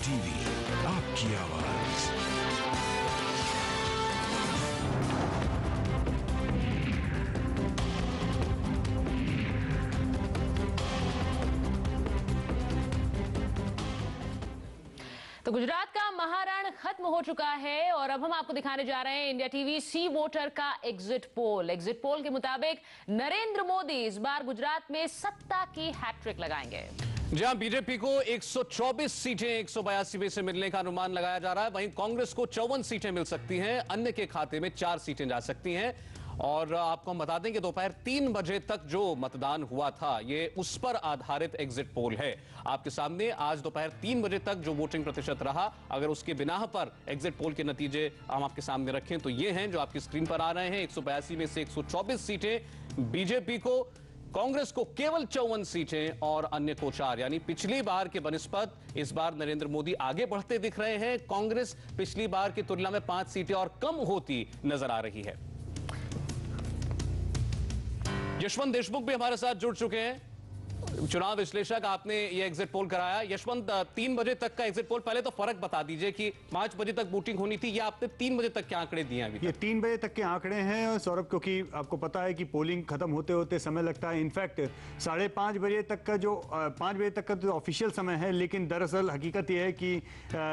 TV, आपकी आवाज। तो गुजरात का महारण खत्म हो चुका है और अब हम आपको दिखाने जा रहे हैं इंडिया टीवी सी वोटर का एग्जिट पोल। एग्जिट पोल के मुताबिक नरेंद्र मोदी इस बार गुजरात में सत्ता की हैट्रिक लगाएंगे। जहां बीजेपी को 124 सीटें 182 में से मिलने का अनुमान लगाया जा रहा है, वहीं कांग्रेस को 54 सीटें मिल सकती हैं, अन्य के खाते में 4 सीटें जा सकती हैं। और आपको हम बता दें कि दोपहर 3 बजे तक जो मतदान हुआ था, ये उस पर आधारित एग्जिट पोल है। आपके सामने आज दोपहर 3 बजे तक जो वोटिंग प्रतिशत रहा, अगर उसके बिना पर एग्जिट पोल के नतीजे हम आपके सामने रखें तो ये हैं जो आपकी स्क्रीन पर आ रहे हैं। 182 में से 124 सीटें बीजेपी को, कांग्रेस को केवल 54 सीटें और अन्य को 4। यानी पिछली बार के बनिस्पत इस बार नरेंद्र मोदी आगे बढ़ते दिख रहे हैं। कांग्रेस पिछली बार की तुलना में 5 सीटें और कम होती नजर आ रही है। यशवंत देशमुख भी हमारे साथ जुड़ चुके हैं, चुनाव विश्लेषक। आपने ये एग्जिट पोल कराया। यशवंत, 3 बजे तक का एग्जिट पोल, पहले तो फर्क बता दीजिए कि 5 बजे तक वोटिंग होनी थी, या आपने 3 बजे तक के आंकड़े दिए अभी? ये 3 बजे तक के आंकड़े हैं सौरभ, क्योंकि आपको पता है कि पोलिंग खत्म होते होते समय लगता है। इनफैक्ट 5:30 बजे तक का जो 5 बजे तक का तो ऑफिशियल समय है, लेकिन दरअसल हकीकत यह है कि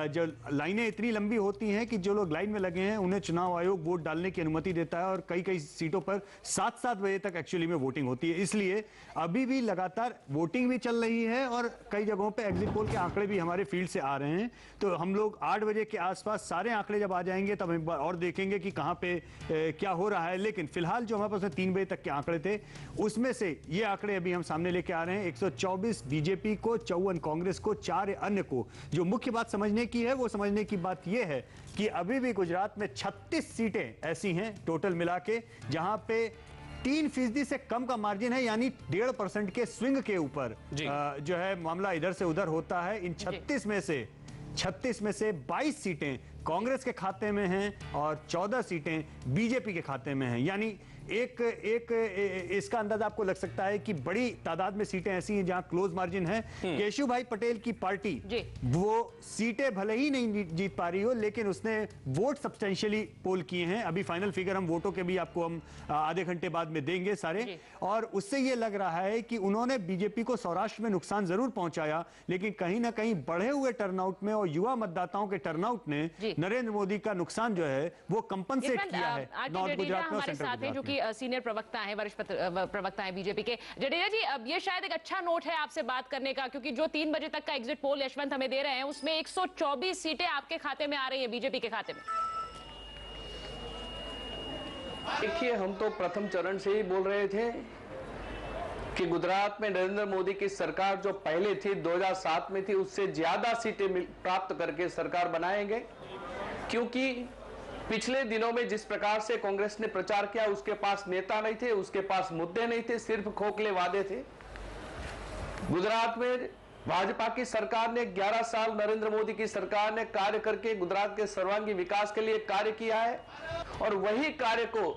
जो लाइनें इतनी लंबी होती हैं कि जो लोग लाइन में लगे हैं उन्हें चुनाव आयोग वोट डालने की अनुमति देता है, और कई कई सीटों पर 7-7 बजे तक एक्चुअली में वोटिंग होती है। इसलिए अभी भी लगातार वोटिंग भी चल रही है और कई जगहों पे एग्जिट पोल के आंकड़े भी हमारे फील्ड से आ रहे हैं। तो हम लोग 8 बजे के आसपास सारे आंकड़े जब आ जाएंगे तब एक बार और देखेंगे कि कहां पे क्या हो रहा है। लेकिन फिलहाल जो हमारे पास 3 बजे तक के आंकड़े थे, उसमें से ये आंकड़े अभी हम सामने लेके आ रहे हैं। 124 बीजेपी को, 54 कांग्रेस को, 4 अन्य को। जो मुख्य बात समझने की है, वो समझने की बात यह है कि अभी भी गुजरात में 36 सीटें ऐसी हैं टोटल मिला के, जहां पे 3% से कम का मार्जिन है, यानी 1.5% के स्विंग के ऊपर जो है मामला इधर से उधर होता है। इन 36 में से 22 सीटें कांग्रेस के खाते में हैं और 14 सीटें बीजेपी के खाते में हैं। यानी एक इसका अंदाजा आपको लग सकता है कि बड़ी तादाद में सीटें ऐसी हैं जहां क्लोज मार्जिन है। केशु भाई पटेल की पार्टी वो सीटें भले ही नहीं जीत पा रही हो, लेकिन उसने वोट सब्सटेंशियली पोल किए हैं। अभी फाइनल फिगर हम वोटों के भी आपको हम आधे घंटे बाद में देंगे सारे, और उससे यह लग रहा है कि उन्होंने बीजेपी को सौराष्ट्र में नुकसान जरूर पहुंचाया, लेकिन कहीं ना कहीं बढ़े हुए टर्नआउट में और युवा मतदाताओं के टर्नआउट ने नरेंद्र मोदी का नुकसान जो है वो कंपनसेट किया है। नॉर्थ गुजरात में और सेंट्रल गुजरात में सीनियर प्रवक्ता हैं, वरिष्ठ प्रवक्ता हैं बीजेपी के। जडेजा जी, अब ये शायद एक अच्छा नोट है आपसे बात करने का, क्योंकि जो 3 बजे तक का एग्जिट पोल यशवंत हमें दे रहे हैं, उसमें 124 सीटें आपके खाते में आ रही हैं, बीजेपी के खाते में। देखिए, हम तो प्रथम चरण से ही बोल रहे थे कि गुजरात में नरेंद्र मोदी की सरकार जो पहले थी 2007 में थी, उससे ज्यादा सीटें प्राप्त करके सरकार बनाएंगे, क्योंकि पिछले दिनों में जिस प्रकार से कांग्रेस ने प्रचार किया, उसके पास नेता नहीं थे, उसके पास मुद्दे नहीं थे, सिर्फ खोखले वादे थे। गुजरात में भाजपा की सरकार ने 11 साल, नरेंद्र मोदी की सरकार ने कार्य करके गुजरात के सर्वांगीण विकास के लिए कार्य किया है, और वही कार्य को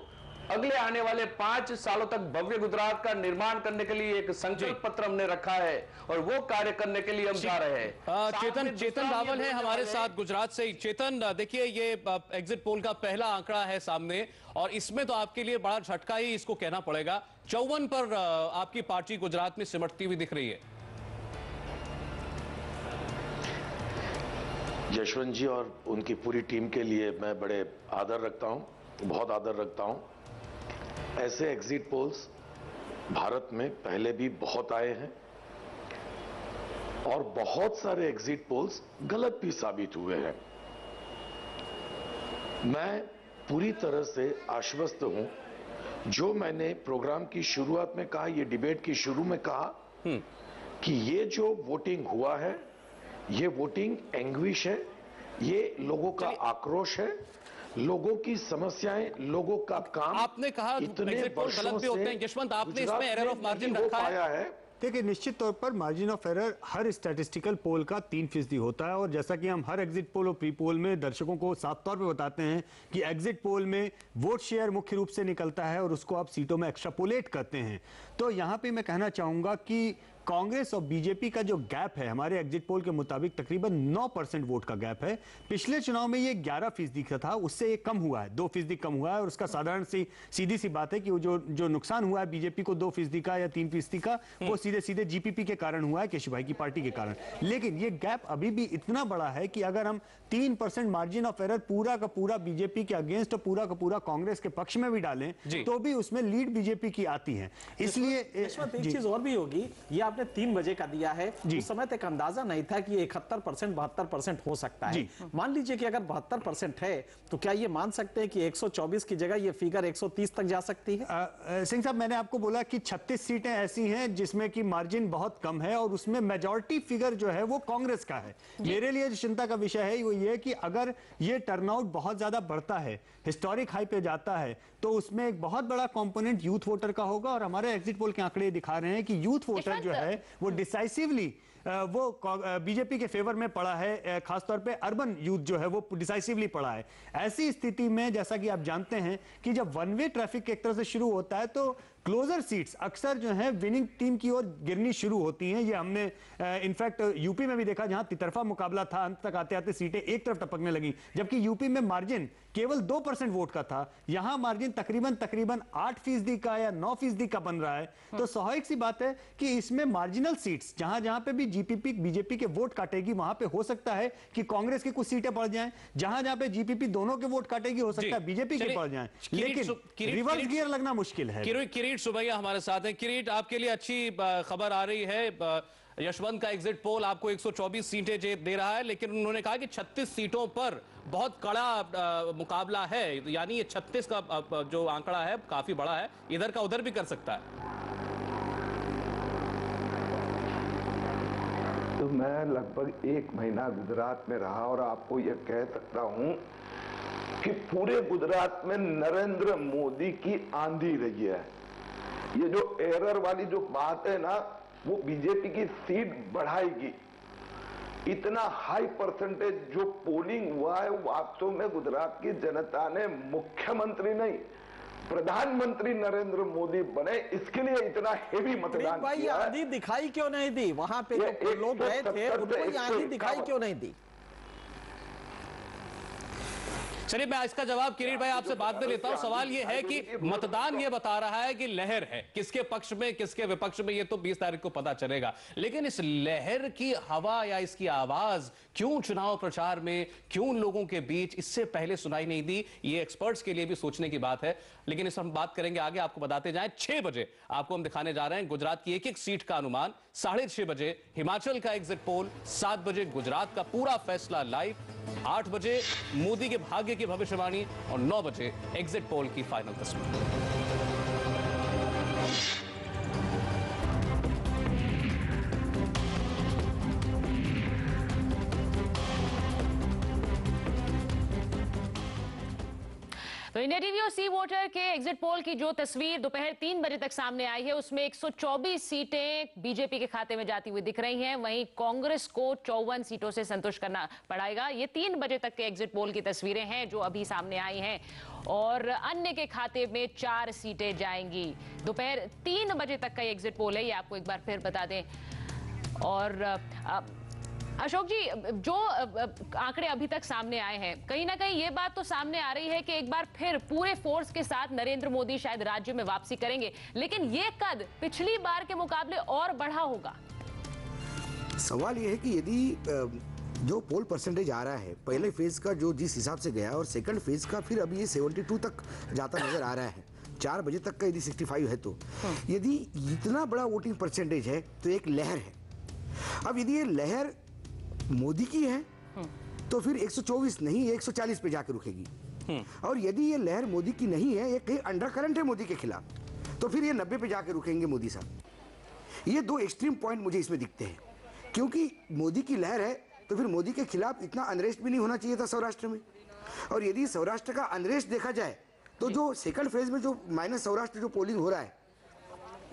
अगले आने वाले 5 सालों तक भव्य गुजरात का निर्माण करने के लिए एक संकल्प पत्र हमने रखा है, और वो कार्य करने के लिए हम जा रहे हैं। चेतन रावल है हमारे साथ गुजरात से। चेतन, देखिए, ये एग्जिट पोल का पहला आंकड़ा है सामने, और इसमें तो आपके लिए बड़ा झटका ही इसको कहना पड़ेगा। 54 पर आपकी पार्टी गुजरात में सिमटती हुई दिख रही है। यशवंत जी और उनकी पूरी टीम के लिए मैं बड़े आदर रखता हूं, बहुत आदर रखता हूं। ऐसे एग्जिट पोल्स भारत में पहले भी बहुत आए हैं, और बहुत सारे एग्जिट पोल्स गलत भी साबित हुए हैं। मैं पूरी तरह से आश्वस्त हूं। जो मैंने प्रोग्राम की शुरुआत में कहा, ये डिबेट की शुरू में कहा कि ये जो वोटिंग हुआ है, ये वोटिंग एंग्विश है, ये लोगों का आक्रोश है, लोगों की समस्याएं, लोगों का काम। आपने कहा इतने वर्षों से होते हैं, यशवंत, आपने इसमें एरर ऑफ मार्जिन रखा है। देखिए, निश्चित तौर पर मार्जिन ऑफ एरर हर स्टैटिस्टिकल पोल का 3% होता है, और जैसा कि हम हर एग्जिट पोल और प्री पोल में दर्शकों को साफ तौर पे बताते हैं कि एग्जिट पोल में वोट शेयर मुख्य रूप से निकलता है और उसको आप सीटों में एक्स्ट्रापोलेट करते हैं। तो यहां पे मैं कहना चाहूंगा कि कांग्रेस और बीजेपी का जो गैप है हमारे एग्जिट पोल के मुताबिक तकरीबन 9% वोट का गैप है। पिछले चुनाव में ये 11% का था, उससे ये कम हुआ है, 2% कम हुआ है। और उसका साधारण सीधी सी बात है कि जो नुकसान हुआ है बीजेपी को 2% का या 3% का, वो सीधे सीधे जीपीपी के कारण हुआ है, केशव भाई की पार्टी के कारण। लेकिन ये गैप अभी भी इतना बड़ा है कि अगर हम 3% मार्जिन ऑफ एरर पूरा का पूरा बीजेपी के अगेंस्ट और पूरा का पूरा कांग्रेस के पक्ष में भी डालें तो भी उसमें लीड बीजेपी की आती है। इसलिए एक चीज और भी होगी, ये आपने 3 बजे का दिया है, उस समय तक अंदाजा नहीं था कि 71% 72% हो सकता है। मान लीजिए कि अगर 72% है तो क्या ये मान सकते हैं कि 124 की जगह ये फिगर 130 तक जा सकती है? सिंह साहब, मैंने आपको बोला कि 36 सीटें ऐसी हैं जिसमें कि मार्जिन बहुत कम है और उसमें मेजॉरिटी फिगर जो है वो कांग्रेस का है। मेरे लिए जो चिंता का विषय है वो ये कि अगर ये टर्नआउट बहुत ज्यादा बढ़ता है, हिस्टोरिक हाई पे जाता है, तो उसमें एक बहुत बड़ा कंपोनेंट यूथ वोटर का होगा। और हमारे एग्जिट पोल के आंकड़े दिखा रहे हैं कि यूथ वोटर जो है वो डिसाइसिवली वो बीजेपी के फेवर में पड़ा है, खासतौर पे अर्बन यूथ जो है वो डिसाइसिवली पड़ा है। ऐसी स्थिति में जैसा कि आप जानते हैं कि जब वन वे ट्रैफिक एक तरह से शुरू होता है तो क्लोजर सीट्स अक्सर जो है विनिंग टीम की ओर गिरनी शुरू होती हैं। ये हमने इनफैक्ट यूपी में भी देखा, जहां तितरफा मुकाबला था, अंत तक आते आते सीटें एक तरफ टपकने लगी, जबकि यूपी में मार्जिन केवल 2% वोट का था, यहां मार्जिन तकरीबन 8% का या 9% का बन रहा है। तो स्वाभाविक सी बात है कि इसमें मार्जिनल सीट्स जहां जहां पे भी जीपीपी बीजेपी के वोट काटेगी वहां पे हो सकता है कि कांग्रेस की कुछ सीटें बढ़ जाएं, जहां जहां पे जीपीपी दोनों के वोट काटेगी हो सकता है बीजेपी के बढ़ जाएं, लेकिन रिवर्स गियर लगना मुश्किल है। किरीट सुबैया हमारे साथ हैं। किरीट, आपके लिए अच्छी खबर आ रही है, यशवंत का एग्जिट पोल आपको 124 सीटें दे रहा है, लेकिन उन्होंने कहा कि 36 सीटों पर बहुत कड़ा मुकाबला है, यानी ये 36 का जो आंकड़ा है काफी बड़ा है, इधर का उधर भी कर सकता है। तो मैं लगभग 1 महीना गुजरात में रहा और आपको यह कह सकता हूं कि पूरे गुजरात में नरेंद्र मोदी की आंधी रही है। ये जो एरर वाली जो बात है ना, वो बीजेपी की सीट बढ़ाएगी। इतना हाई परसेंटेज जो पोलिंग हुआ है, वास्तव में गुजरात की जनता ने मुख्यमंत्री नहीं प्रधानमंत्री नरेंद्र मोदी बने, इसके लिए इतना हेवी मतदान किया है। आंधी दिखाई क्यों नहीं दी? वहां पे जो लोग गए थे उनको आंधी दिखाई क्यों नहीं दी? चलिए, मैं इसका जवाब किरीट भाई आपसे बाद में लेता हूं। सवाल यह है कि मतदान यह बता रहा है कि लहर है, किसके पक्ष में किसके विपक्ष में, यह तो 20 तारीख को पता चलेगा। लेकिन इस लहर की हवा या इसकी आवाज क्यों चुनाव प्रचार में, क्यों लोगों के बीच इससे पहले सुनाई नहीं दी, ये एक्सपर्ट्स के लिए भी सोचने की बात है। लेकिन इस पर हम बात करेंगे आगे, आपको बताते जाएं। 6 बजे आपको हम दिखाने जा रहे हैं गुजरात की एक एक सीट का अनुमान, 6:30 बजे हिमाचल का एग्जिट पोल, 7 बजे गुजरात का पूरा फैसला लाइव, 8 बजे मोदी के भाग्य की भविष्यवाणी और 9 बजे एग्जिट पोल की फाइनल तस्वीर। तो इंडिया टीवी और सी वोटर के एग्जिट पोल की जो तस्वीर दोपहर 3 बजे तक सामने आई है, उसमें 124 सीटें बीजेपी के खाते में जाती हुई दिख रही हैं। वहीं कांग्रेस को 54 सीटों से संतुष्ट करना पड़ेगा। ये 3 बजे तक के एग्जिट पोल की तस्वीरें हैं जो अभी सामने आई हैं, और अन्य के खाते में 4 सीटें जाएंगी। दोपहर 3 बजे तक का एग्जिट पोल है, ये आपको एक बार फिर बता दें। और अशोक जी, जो आंकड़े अभी तक सामने आए हैं, कहीं ना कहीं ये बात तो सामने आ रही है कि एक बार फिर पूरे फोर्स के साथ नरेंद्र मोदी शायद राज्य में वापसी करेंगे, लेकिन ये कद पिछली बार के मुकाबले और बढ़ा होगा। सवाल ये है कि यदि जो पोल परसेंटेज आ रहा है पहले फेज का जो जिस हिसाब से गया और सेकंड फेज का फिर अभी ये 72 तक जाता नजर आ रहा है, 4 बजे तक का यदि 65 है, तो यदि इतना बड़ा वोटिंग परसेंटेज है तो एक लहर है। अब यदि ये लहर मोदी की है तो फिर 124 नहीं 140 पे जाकर रुकेगी, और यदि ये लहर मोदी की नहीं है, ये कहीं अंडर करंट है मोदी के खिलाफ, तो फिर ये 90 पे जाकर रुकेंगे मोदी साहब। ये 2 एक्सट्रीम पॉइंट मुझे इसमें दिखते हैं, क्योंकि मोदी की लहर है तो फिर मोदी के खिलाफ इतना अनरेस्ट भी नहीं होना चाहिए था सौराष्ट्र में। और यदि सौराष्ट्र का अनरेस्ट देखा जाए तो जो सेकंड फेज में जो माइनस सौराष्ट्र जो पोलिंग हो रहा है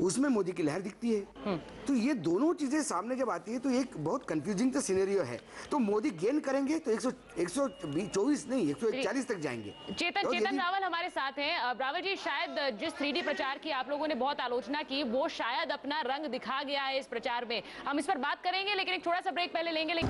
उसमें मोदी की लहर दिखती है। तो ये दोनों चीजें सामने जब आती है तो एक बहुत कंफ्यूजिंग सिनेरियो है। तो मोदी गेन करेंगे तो 124 नहीं 141 तक जाएंगे। चेतन रावल हमारे साथ हैं। रावल जी, शायद जिस 3D प्रचार की आप लोगों ने बहुत आलोचना की, वो शायद अपना रंग दिखा गया है इस प्रचार में। हम इस पर बात करेंगे, लेकिन एक थोड़ा सा ब्रेक पहले लेंगे।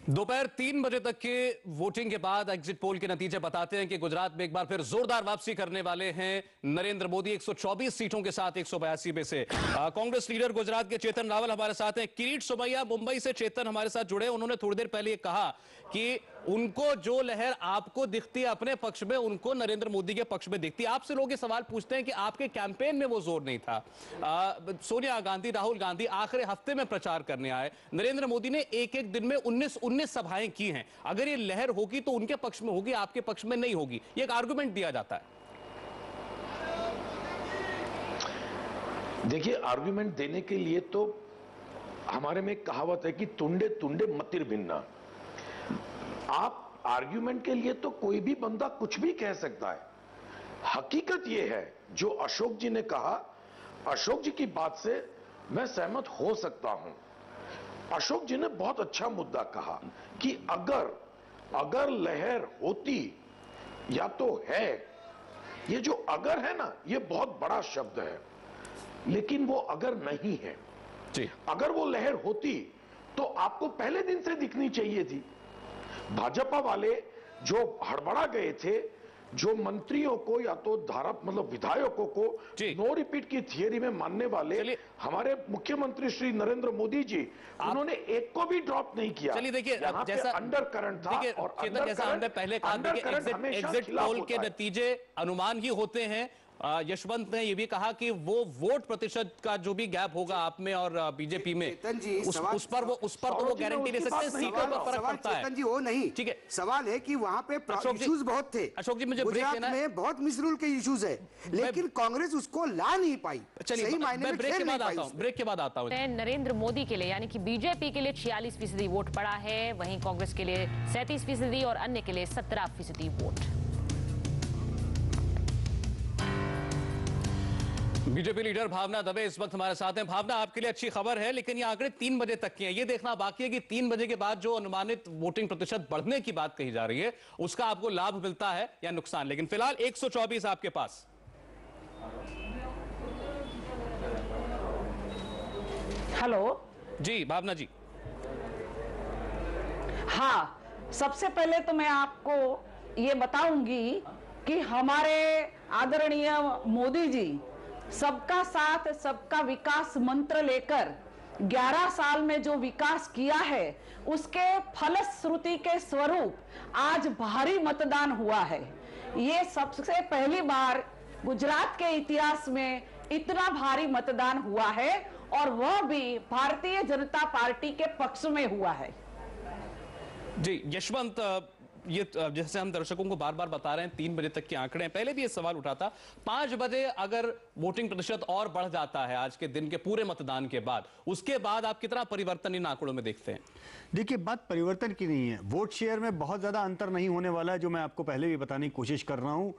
दोपहर 3 बजे तक के वोटिंग के बाद एग्जिट पोल के नतीजे बताते हैं कि गुजरात में एक बार फिर जोरदार वापसी करने वाले हैं नरेंद्र मोदी। 124 सीटों के साथ 182 में से। कांग्रेस लीडर गुजरात के चेतन रावल हमारे साथ हैं। किरीट सोमैया मुंबई से चेतन हमारे साथ जुड़े। उन्होंने थोड़ी देर पहले ये कहा कि उनको जो लहर आपको दिखती है अपने पक्ष में, उनको नरेंद्र मोदी के पक्ष में दिखती है। आपसे लोग ये सवाल पूछते हैं कि आपके कैंपेन में वो जोर नहीं था। सोनिया गांधी, राहुल गांधी आखिरी हफ्ते में प्रचार करने आए। नरेंद्र मोदी ने एक दिन में 19 सभाएं की हैं। अगर ये लहर होगी तो उनके पक्ष में होगी, आपके पक्ष में नहीं होगी, ये एक आर्गुमेंट दिया जाता है। देखिए, आर्गुमेंट देने के लिए तो हमारे में एक कहावत है कि तुंडे तुंडे मतिर भिन्ना। आप आर्गुमेंट के लिए तो कोई भी बंदा कुछ भी कह सकता है। हकीकत यह है जो अशोक जी ने कहा, अशोक जी की बात से मैं सहमत हो सकता हूं। अशोक जी ने बहुत अच्छा मुद्दा कहा कि अगर लहर होती, या तो है, ये जो अगर है ना, ये बहुत बड़ा शब्द है, लेकिन वो अगर नहीं है जी। अगर वो लहर होती तो आपको पहले दिन से दिखनी चाहिए थी। भाजपा वाले जो हड़बड़ा गए थे, जो मंत्रियों को या तो मतलब विधायकों को नो रिपीट की थियरी में मानने वाले हमारे मुख्यमंत्री श्री नरेंद्र मोदी जी, उन्होंने एक को भी ड्रॉप नहीं किया। चलिए देखिए, जैसा अंडर करंट था, और जैसा हमने पहले कहा कि एग्जिट पोल के नतीजे अनुमान ही होते हैं। यशवंत ने यह भी कहा कि वो वोट प्रतिशत का जो भी गैप होगा आप में और बीजेपी में, उस पर तो वो गारंटी ले सकते हैं, सीटों पर फर्क पड़ता है। चेतन जी, वो नहीं, ठीक है, सवाल है कि वहां पे इश्यूज बहुत थे। अशोक जी, मुझे ब्रेक लेना है। बहुत मिसरूल के इश्यूज है, लेकिन कांग्रेस उसको ला नहीं पाई। चलिए, मैं ब्रेक के बाद आता हूं, ब्रेक के बाद आता हूं। नरेंद्र मोदी के लिए यानी कि बीजेपी के लिए 46% वोट पड़ा है, वहीं कांग्रेस के लिए 37% और अन्य के लिए 17% वोट। बीजेपी लीडर भावना दवे इस वक्त हमारे साथ हैं। भावना, आपके लिए अच्छी खबर है, लेकिन ये आंकड़े 3 बजे तक के हैं। ये देखना बाकी है कि 3 बजे के बाद जो अनुमानित वोटिंग प्रतिशत बढ़ने की बात कही जा रही है, उसका आपको लाभ मिलता है या नुकसान। लेकिन फिलहाल 124 आपके पास। हेलो जी भावना जी। हाँ, सबसे पहले तो मैं आपको ये बताऊंगी कि हमारे आदरणीय मोदी जी सबका साथ सबका विकास मंत्र लेकर 11 साल में जो विकास किया है, उसके फलश्रुति के स्वरूप आज भारी मतदान हुआ है। ये सबसे पहली बार गुजरात के इतिहास में इतना भारी मतदान हुआ है, और वह भी भारतीय जनता पार्टी के पक्ष में हुआ है। जी यशवंत, ये जैसे हम दर्शकों को बार बार बता रहे हैं 3 बजे तक के आंकड़े हैं, पहले भी ये सवाल उठा था, 5 बजे अगर वोटिंग प्रतिशत और बढ़ जाता है आज के दिन के पूरे मतदान के बाद, उसके बाद आप कितना परिवर्तन इन आंकड़ों में देखते हैं? देखिए, बात परिवर्तन की नहीं है, वोट शेयर में बहुत ज्यादा अंतर नहीं होने वाला है, जो मैं आपको पहले भी बताने की कोशिश कर रहा हूं।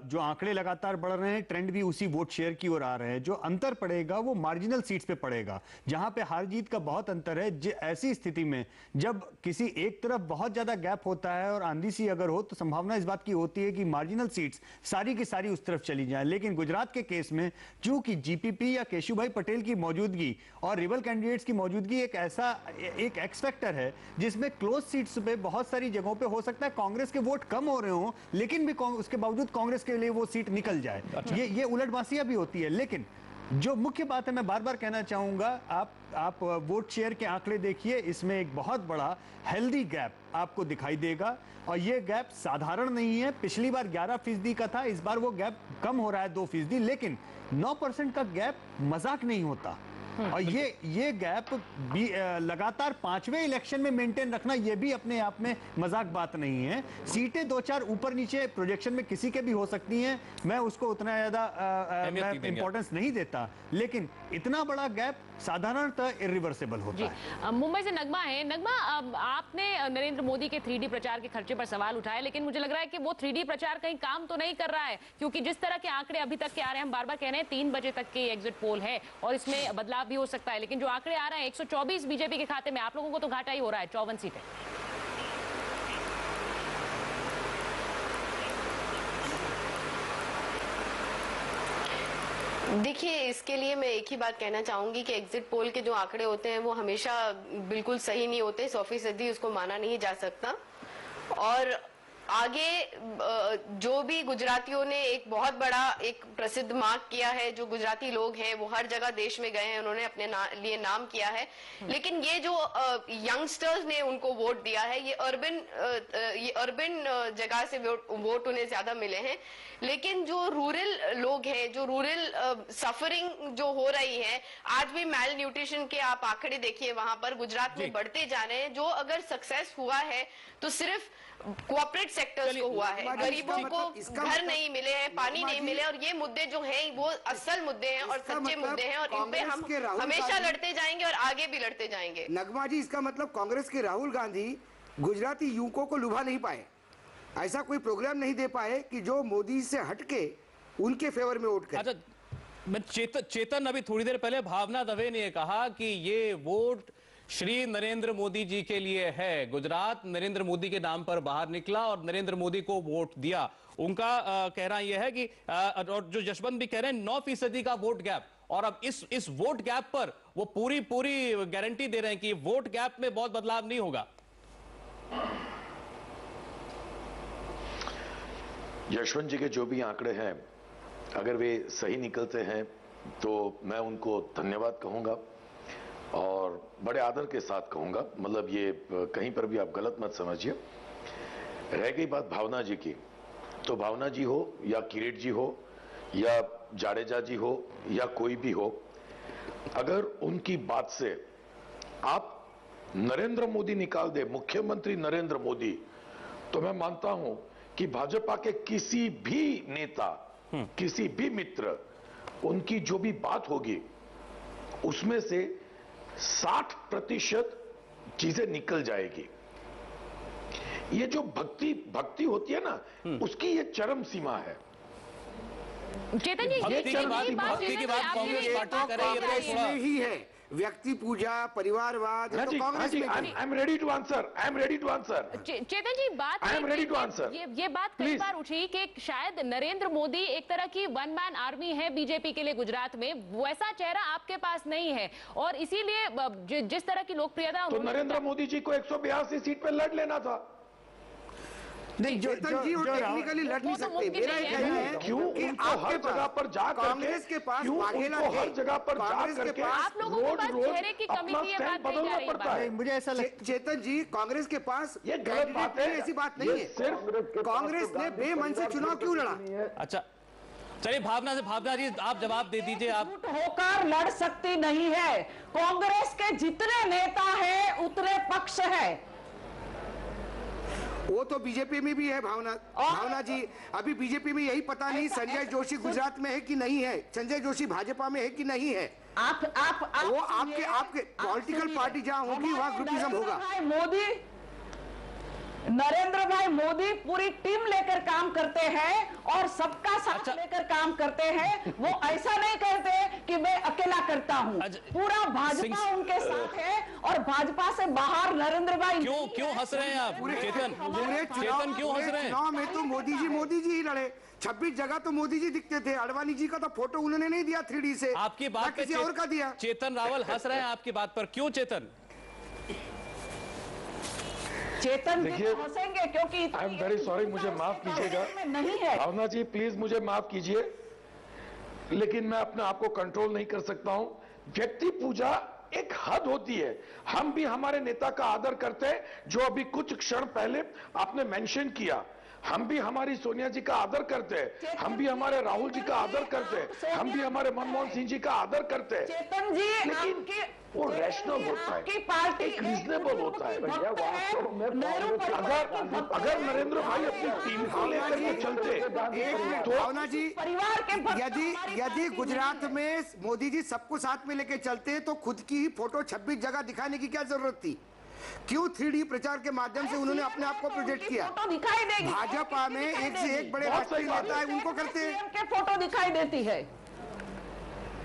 जो आंकड़े लगातार बढ़ रहे हैं, ट्रेंड भी उसी वोट शेयर की ओर आ रहे हैं। जो अंतर पड़ेगा वो मार्जिनल सीट्स पे पड़ेगा, जहां पे हार जीत का बहुत अंतर है। ऐसी स्थिति में जब किसी एक तरफ बहुत ज्यादा गैप होता है और आंधी सी अगर हो, तो संभावना इस बात की होती है कि मार्जिनल सीट्स सारी की सारी उस तरफ चली जाएं। लेकिन गुजरात के केस में चूंकि जीपीपी या केशुभाई पटेल की मौजूदगी और रिबल कैंडिडेट्स की मौजूदगी एक एक्स फैक्टर है, जिसमें क्लोज सीट्स पे बहुत सारी जगहों पे हो सकता है कांग्रेस के वोट कम हो रहे हो, लेकिन भी उसके बावजूद कांग्रेस के लिए वो सीट निकल जाए। ये उलटबासियां भी होती है। लेकिन जो मुख्य बात है, मैं बार बार कहना चाहूंगा, आप वोट शेयर के आंकड़े देखिए, इसमें एक बहुत बड़ा हेल्दी गैप आपको दिखाई देगा, और ये गैप साधारण नहीं है। पिछली बार 11% का था, इस बार वो गैप कम हो रहा है 2%, लेकिन 9% का गैप मजाक नहीं होता। और ये गैप भी लगातार 5वें इलेक्शन में मेंटेन रखना ये भी अपने आप में मजाक बात नहीं है। सीटें 2-4 ऊपर नीचे प्रोजेक्शन में किसी के भी हो सकती हैं, मैं उसको उतना ज्यादा इंपॉर्टेंस नहीं देता, लेकिन इतना बड़ा गैप साधारणतः इरिवर्सिबल होता है। मुंबई से नगमा है। नगमा, आपने नरेंद्र मोदी के 3D प्रचार के खर्चे पर सवाल उठाया, लेकिन मुझे लग रहा है कि वो 3D प्रचार कहीं काम तो नहीं कर रहा है, क्योंकि जिस तरह के आंकड़े अभी तक के आ रहे हैं, हम बार बार कह रहे हैं 3 बजे तक के एग्जिट पोल है और इसमें बदलाव भी हो सकता है, लेकिन जो आंकड़े आ रहे हैं 124 बीजेपी के खाते में, आप लोगों को तो घाटा ही हो रहा है, 54 सीटें। देखिए, इसके लिए मैं एक ही बात कहना चाहूंगी कि एग्जिट पोल के जो आंकड़े होते हैं वो हमेशा बिल्कुल सही नहीं होते, 100% उसको माना नहीं जा सकता। और आगे जो भी गुजरातियों ने एक बहुत बड़ा एक प्रसिद्ध मार्क किया है, जो गुजराती लोग हैं वो हर जगह देश में गए हैं, उन्होंने अपने लिए नाम किया है, लेकिन ये जो यंगस्टर्स ने उनको वोट दिया है, ये अर्बन जगह से वोट उन्हें ज्यादा मिले हैं। लेकिन जो रूरल लोग हैं, जो रूरल सफरिंग जो हो रही है, आज भी मैल न्यूट्रिशन के आप आंकड़े देखिए वहां पर गुजरात में बढ़ते जा रहे हैं। जो अगर सक्सेस हुआ है तो सिर्फ कोऑपरेट सेक्टर्स को हुआ है, गरीबों को घर नहीं मिले हैं, पानी नहीं मिले, और ये मुद्दे जो हैं वो असल मुद्दे हैं और सच्चे मुद्दे हैं, और इन पे हम हमेशा लड़ते जाएंगे और आगे भी लड़ते जाएंगे। नगमा जी, इसका मतलब कांग्रेस के राहुल गांधी गुजराती युवकों को लुभा नहीं पाए, ऐसा कोई प्रोग्राम नहीं दे पाए कि जो मोदी से हटके उनके फेवर में वोट करे। अच्छा, मैं चेतन अभी थोड़ी देर पहले भावना दवे ने कहा कि ये वोट श्री नरेंद्र मोदी जी के लिए है, गुजरात नरेंद्र मोदी के नाम पर बाहर निकला और नरेंद्र मोदी को वोट दिया। उनका कहना यह है कि और जो जसवंत भी कह रहे हैं 9% का वोट गैप, और अब इस वोट गैप पर वो पूरी गारंटी दे रहे हैं कि वोट गैप में बहुत बदलाव नहीं होगा। यशवंत जी के जो भी आंकड़े हैं, अगर वे सही निकलते हैं तो मैं उनको धन्यवाद कहूंगा और बड़े आदर के साथ कहूंगा, मतलब ये कहीं पर भी आप गलत मत समझिए। रह गई बात भावना जी की, तो भावना जी हो या किरीट जी हो या जाडेजा जी हो या कोई भी हो, अगर उनकी बात से आप नरेंद्र मोदी निकाल दे, मुख्यमंत्री नरेंद्र मोदी, तो मैं मानता हूं कि भाजपा के किसी भी नेता, किसी भी मित्र, उनकी जो भी बात होगी उसमें से 60% चीजें निकल जाएगी। ये जो भक्ति होती है ना, उसकी ये चरम सीमा है। चेतन जी, भक्ति की बात कांग्रेस पार्टी कर रही है, इसमें ही है व्यक्ति पूजा, परिवारवाद, तो कांग्रेस में I am ready to answer. Chetan ji, बात I am ready to answer. ये बात कई बार उठी कि शायद नरेंद्र मोदी एक तरह की वन मैन आर्मी है बीजेपी के लिए गुजरात में, वैसा चेहरा आपके पास नहीं है, और इसीलिए जिस तरह की लोकप्रियता, तो नरेंद्र मोदी जी को 182 सीट पर लड़ लेना था। नहीं, चेतन जी वो टेक्निकली लड़ नहीं सकते। मेरा ये कहना है क्यों उनको हर जगह पर जा करके, कांग्रेस के पास वाघेला हर जगह पर जा करके आप लोगों के पास चेहरे की कमी की ये बात कही जा रही है। मुझे ऐसा लगता है चेतन जी, कांग्रेस के पास ये गलत बात है, ऐसी बात नहीं है। कांग्रेस ने बेमन से चुनाव क्यों लड़ा? अच्छा, चलिए भावना जी आप जवाब दे दीजिए। आप होकर लड़ सकती नहीं है। कांग्रेस के जितने नेता हैं उतने पक्ष है। वो तो बीजेपी में भी है भावना जी। अभी बीजेपी में यही पता नहीं संजय जोशी गुजरात में है कि नहीं है, संजय जोशी भाजपा में है कि नहीं है। आप वो आपके पॉलिटिकल पार्टी जहां होगी वहां ग्रुपिज्म होगा। मोदी, नरेंद्र भाई मोदी पूरी टीम लेकर काम करते हैं और सबका साथ लेकर काम करते हैं। वो ऐसा नहीं करते कि मैं अकेला करता हूं, पूरा भाजपा उनके साथ है और भाजपा से बाहर नरेंद्र भाई। क्यों हंस रहे हैं आप चेतन क्यों हंस रहे हैं? चुनाव में तो मोदी जी ही लड़े, 26 जगह तो मोदी जी दिखते थे। अडवाणी जी का तो फोटो उन्होंने नहीं दिया 3D से, आपकी बात किसी और का दिया। चेतन रावल हंस रहे हैं आपकी बात पर, क्यों चेतन? चेतन हंसेंगे क्योंकि आई एम वेरी सॉरी, मुझे माफ कीजिएगा। नहीं है भावना जी, प्लीज मुझे माफ कीजिए, लेकिन मैं अपने आप को कंट्रोल नहीं कर सकता हूं। व्यक्ति पूजा एक हद होती है। हम भी हमारे नेता का आदर करते हैं, जो अभी कुछ क्षण पहले आपने मेंशन किया। हम भी हमारी सोनिया जी का आदर करते हैं, हम भी हमारे राहुल जी का आदर करते हैं, हम भी हमारे मनमोहन सिंह जी का आदर करते हैं, चेतन जी, लेकिन वो रैशनल होता है, आपकी पार्टी एक रीजनेबल होता है। भैया वास्तव में अगर नरेंद्र भाई अपनी टीम को लेकर के चलते तो भावना जी, परिवार के यदि गुजरात में मोदी जी सबको साथ में लेके चलते तो खुद की ही फोटो 26 जगह दिखाने की क्या जरूरत थी? क्यों 3D प्रचार के माध्यम से उन्होंने अपने आप को प्रोजेक्ट किया? फोटो दिखाई देगी। भाजपा में एक से एक बड़े राष्ट्रीय नेता है, उनको करते हैं, के फोटो दिखाई देती है।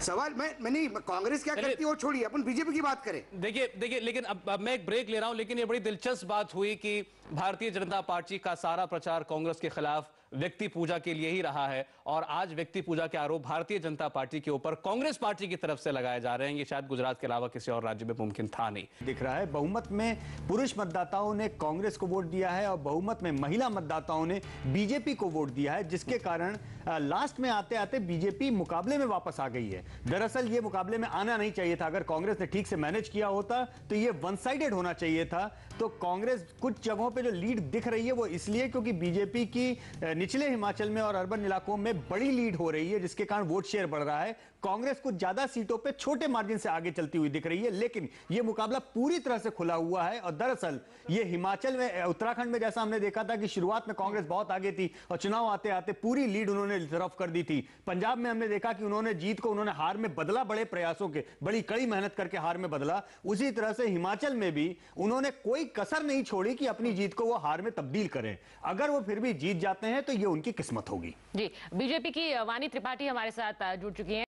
सवाल मैं नहीं, कांग्रेस क्या करती है वो छोड़िए, अपन बीजेपी की बात करें। देखिए लेकिन अब मैं एक ब्रेक ले रहा हूं, लेकिन ये बड़ी दिलचस्प बात हुई कि भारतीय जनता पार्टी का सारा प्रचार कांग्रेस के खिलाफ व्यक्ति पूजा के लिए ही रहा है, और आज व्यक्ति पूजा के आरोप भारतीय जनता पार्टी के ऊपर कांग्रेस पार्टी की तरफ से लगाए जा रहे हैं। ये शायद गुजरात के अलावा किसी और राज्य में मुमकिन था नहीं। दिख रहा है बहुमत में पुरुष मतदाताओं ने कांग्रेस को वोट दिया है और बहुमत में महिला मतदाताओं ने बीजेपी को वोट दिया है, जिसके कारण लास्ट में आते आते बीजेपी मुकाबले में वापस आ गई है। दरअसल ये मुकाबले में आना नहीं चाहिए था। अगर कांग्रेस ने ठीक से मैनेज किया होता तो ये वन साइडेड होना चाहिए था। तो कांग्रेस कुछ जगहों पे जो लीड दिख रही है वो इसलिए क्योंकि बीजेपी की निचले हिमाचल में और अर्बन इलाकों में बड़ी लीड हो रही है, जिसके कारण वोट शेयर बढ़ रहा है। कांग्रेस कुछ ज्यादा सीटों पे छोटे मार्जिन से आगे चलती हुई दिख रही है, लेकिन यह मुकाबला पूरी तरह से खुला हुआ है। और दरअसल ये हिमाचल में, उत्तराखंड में जैसा हमने देखा था कि शुरुआत में कांग्रेस बहुत आगे थी और चुनाव आते आते पूरी लीड उन्होंने तरफ कर दी थी। पंजाब में हमने देखा कि उन्होंने जीत को उन्होंने हार में बदला, बड़े प्रयासों के, बड़ी कड़ी मेहनत करके हार में बदला। उसी तरह से हिमाचल में भी उन्होंने कोई कसर नहीं छोड़ी कि अपनी जीत को वो हार में तब्दील करें। अगर वो फिर भी जीत जाते हैं तो ये उनकी किस्मत होगी। जी, बीजेपी की वानी त्रिपाठी हमारे साथ जुड़ चुकी हैं।